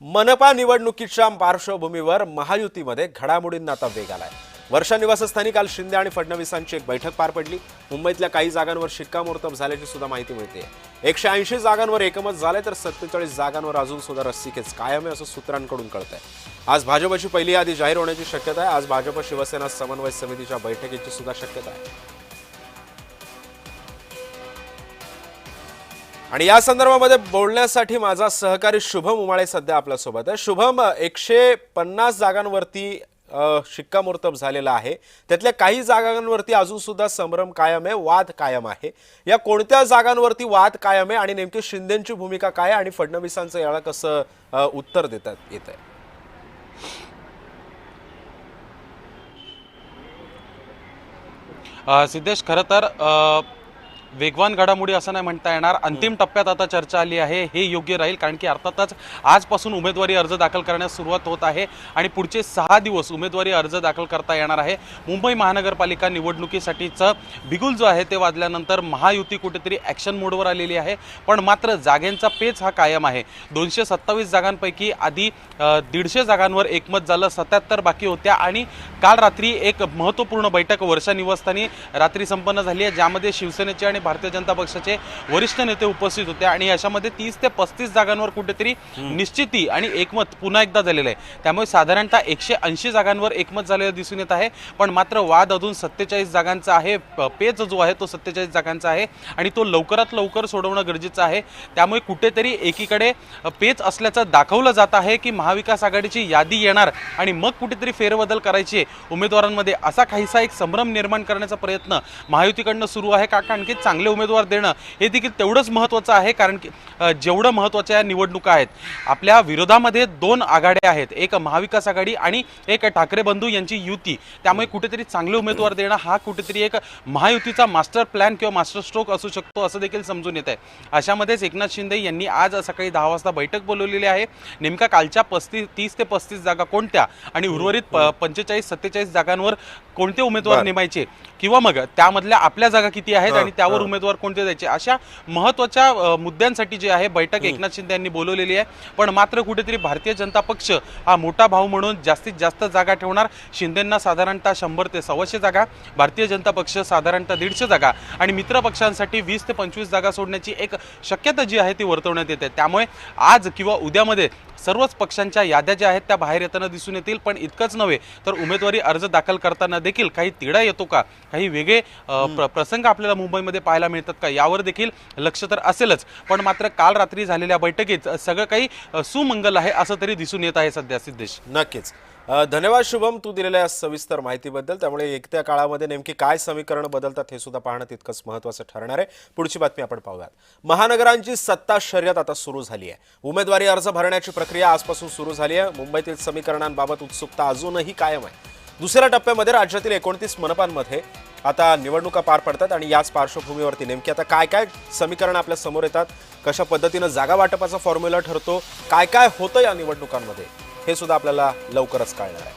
मनपा निवडणुकीच्या पार्श्वभूमीवर महायुतीमध्ये घडामोडींना आता वेग आलाय। वर्षा निवासस्थानी काल शिंदे आणि फडणवीसांची एक बैठक पार पडली। मुंबईतल्या काही जागांवर शिक्कामोर्तब झाल्याची सुद्धा माहिती मिळते। 180 जागांवर एकमत झाले तर 47 जागांवर अजून सुद्धा रस्सीखेच कायम आहे असं सूत्रांकडून कळतंय। आज भाजपची पहिली यादी जाहीर होण्याची शक्यता आहे। आज भाजप शिवसेना समन्वय समितीच्या बैठकीची सुद्धा शक्यता आहे। आणि या संदर्भामध्ये बोलण्यासाठी माझा सहकारी शुभम उमाळे सध्या आपल्या सोबत आहे। शुभम, 150 जागांवरती शिक्कामोर्तब झालेला आहे। त्यातल्या काही जागांवरती अजून सुद्धा संभ्रम कायम आहे, वाद कायम आहे। या कोणत्या जागांवरती वाद कायम आहे आणि नेमकी शिंदेंची भूमिका काय आणि फडणवीसांचं याला कसं उत्तर देतात येत आहे? सिद्धेश, खरं तर वेगवान घडामोडी असं नाही म्हणता येणार। अंतिम टप्प्यात आता चर्चा आली आहे, हे योग्य राहील, कारण की अर्थातच आजपासून उमेदवारी अर्ज दाखल करण्यास सुरुवात होत आहे आणि पुढचे 6 दिवस उमेदवारी अर्ज दाखल करता येणार आहे। मुंबई महानगरपालिका निवडणुकीसाठीचं बिगुल जो आहे ते वाजल्यानंतर महायुती कुठेतरी ॲक्शन मोडवर आलेली आहे, पण मात्र जागांचा पेच हा कायम आहे। 227 जागांपैकी आधी 150 जागांवर एकमत झालं, 77 बाकी होत्या आणि काल रात्री एक महत्त्वपूर्ण बैठक वर्षा निवासस्थानी रात्री संपन्न झाली आहे, ज्यामध्ये शिवसेनेचे आणि भारतीय जनता पक्षाचे वरिष्ठ नेते उपस्थित होते आणि अशामध्ये 30 ते 35 जागांवर कुठेतरी निश्चिती आणि एकमत पुन्हा एकदा झालेलं आहे। त्यामुळे साधारणतः 180 जागांवर एकमत झालेलं दिसून येत आहे, पण मात्र वाद अजून 47 जागांचा आहे। पेच जो आहे तो 47 जागांचा आहे आणि तो लवकरात लवकर सोडवणं गरजेचं आहे। त्यामुळे कुठेतरी एकीकडे पेच असल्याचं दाखवलं जात आहे की महाविकास आघाडीची यादी येणार आणि मग कुठेतरी फेरबदल करायचे उमेदवारांमध्ये, असा काहीसा एक संभ्रम निर्माण करण्याचा प्रयत्न महायुतीकडनं सुरू आहे। कारण की चांगले उमेदवार देणं हे देखील तेवढंच महत्त्वाचं आहे, कारण की जेवढं महत्त्वाच्या निवडणुका आहेत। आपल्या विरोधामध्ये 2 आघाड्या आहेत, एक महाविकास आघाडी आणि एक ठाकरे बंधू यांची युती। त्यामुळे कुठेतरी चांगले उमेदवार देणं हा कुठेतरी एक महायुतीचा मास्टर प्लॅन किंवा मास्टर स्ट्रोक असू शकतो असं देखील समजून येत आहे। अशामध्येच एकनाथ शिंदे यांनी आज सकाळी 10 वाजता बैठक बोलवलेली आहे। नेमका कालच्या 30 ते 35 जागा कोणत्या आणि उर्वरित 45-47 जागांवर कोणते उमेदवार नेमायचे किंवा मग त्यामधल्या आपल्या जागा किती आहेत आणि त्यावर उमेदवार कोणते द्यायचे, अशा महत्त्वाच्या मुद्द्यांसाठी जे आहे बैठक एकनाथ शिंदे यांनी बोलवलेली आहे। पण मात्र कुठेतरी भारतीय जनता पक्ष हा मोठा भाऊ म्हणून जास्तीत जास्त जागा ठेवणार। शिंदेंना साधारणतः 100 ते 125 जागा, भारतीय जनता पक्ष साधारणतः 150 जागा आणि मित्र पक्षांसाठी 20 ते 25 जागा सोडण्याची एक शक्यता जी आहे ती वर्तवण्यात येते। त्यामुळे आज किंवा उद्यामध्ये सर्वच पक्षांच्या याद्या ज्या आहेत त्या बाहेर येताना दिसून येतील। पण इतकंच नव्हे तर उमेदवारी अर्ज दाखल करताना देखील काही तिढा येतो का, काही वेगळे प्रसंग आपल्याला मुंबईमध्ये पाहायला मिळतात का, यावर देखील लक्ष तर असेलच। पण मात्र काल रात्री झालेल्या बैठकीत सगळं काही सुमंगल आहे असं तरी दिसून येत आहे सध्या। सिद्धेश, नक्कीच धन्यवाद शुभम, तू दिलेल्या सविस्तर माहितीबद्दल। त्यामुळे येत्या काळामध्ये नेमकी काय समीकरण बदलतात हे सुद्धा पाहणं तितकंच महत्त्वाचं ठरणार आहे। पुढची बातमी आपण पाहूयात। महानगरांची सत्ता शर्यत आता सुरू झाली आहे। उमेदवारी अर्ज भरण्याची प्रक्रिया आजपासून सुरू झाली आहे। मुंबईतील समीकरणांबाबत उत्सुकता अजूनही कायम आहे। दुसऱ्या टप्प्यामध्ये राज्यातील 29 मनपांमध्ये आता निवडणुका पार पडतात आणि याच पार्श्वभूमीवरती नेमकी आता काय काय समीकरण आपल्या समोर येतात, कशा पद्धतीने जागा वाटपाचा फॉर्म्युला ठरतो, काय काय होतं या निवडणुकांमध्ये, हे सुद्धा आपल्याला लवकरच कळणार आहे।